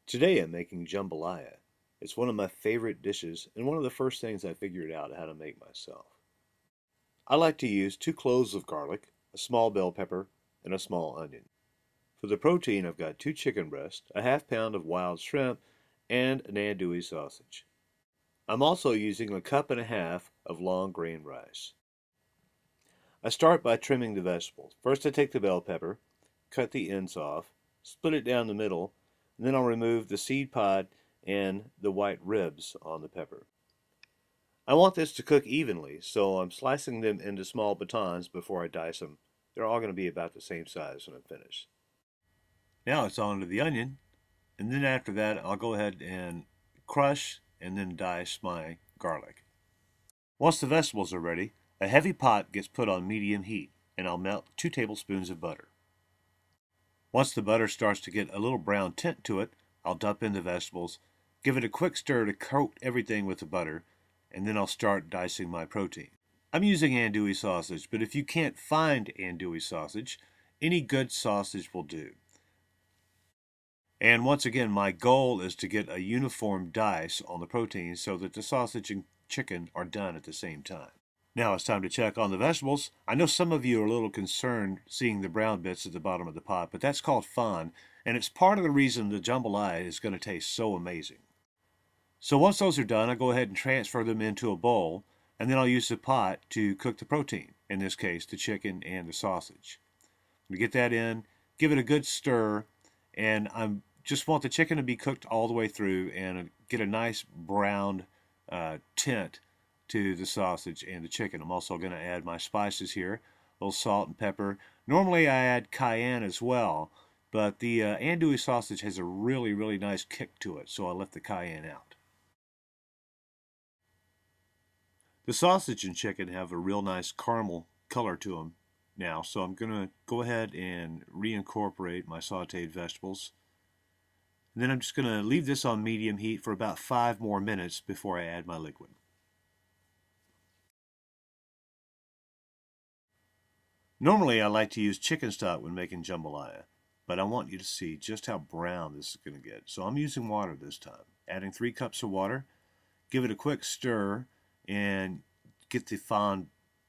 Today I'm making jambalaya. It's one of my favorite dishes and one of the first things I figured out how to make myself. I like to use 2 cloves of garlic, a small bell pepper, and a small onion. For the protein I've got 2 chicken breasts, a half-pound of wild shrimp, and an andouille sausage. I'm also using a cup and a half of long grain rice. I start by trimming the vegetables. First I take the bell pepper, cut the ends off, split it down the middle, and then I'll remove the seed pod and the white ribs on the pepper. I want this to cook evenly, so I'm slicing them into small batons before I dice them. They're all going to be about the same size when I'm finished. Now it's on to the onion, and then after that I'll go ahead and crush and then dice my garlic. Once the vegetables are ready, a heavy pot gets put on medium heat, and I'll melt 2 tablespoons of butter. Once the butter starts to get a little brown tint to it, I'll dump in the vegetables, give it a quick stir to coat everything with the butter, and then I'll start dicing my protein. I'm using andouille sausage, but if you can't find andouille sausage, any good sausage will do. And once again, my goal is to get a uniform dice on the protein so that the sausage and chicken are done at the same time. Now it's time to check on the vegetables. I know some of you are a little concerned seeing the brown bits at the bottom of the pot, but that's called fun, and it's part of the reason the jambalaya is going to taste so amazing. So once those are done, I'll go ahead and transfer them into a bowl, and then I'll use the pot to cook the protein, in this case the chicken and the sausage. We get that in, give it a good stir, and I just want the chicken to be cooked all the way through and get a nice brown tint to the sausage and the chicken. I'm also going to add my spices here, a little salt and pepper. Normally I add cayenne as well, but the andouille sausage has a really nice kick to it, so I left the cayenne out. The sausage and chicken have a real nice caramel color to them now, so I'm going to go ahead and reincorporate my sauteed vegetables. And then I'm just going to leave this on medium heat for about 5 more minutes before I add my liquid. Normally I like to use chicken stock when making jambalaya, but I want you to see just how brown this is going to get. So I'm using water this time, adding 3 cups of water. Give it a quick stir and get the fond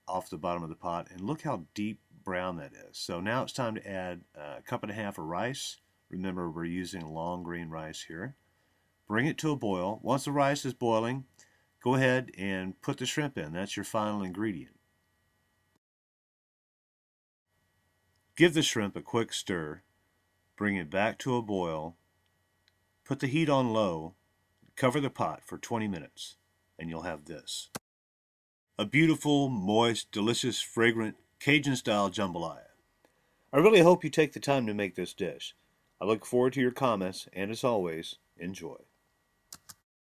off the bottom of the pot, and look how deep brown that is. So now it's time to add a cup and a half of rice. Remember, we're using long grain rice here. Bring it to a boil. Once the rice is boiling, go ahead and put the shrimp in. That's your final ingredient. Give the shrimp a quick stir, bring it back to a boil, put the heat on low, cover the pot for 20 minutes, and you'll have this. A beautiful, moist, delicious, fragrant, Cajun-style jambalaya. I really hope you take the time to make this dish. I look forward to your comments, and as always, enjoy.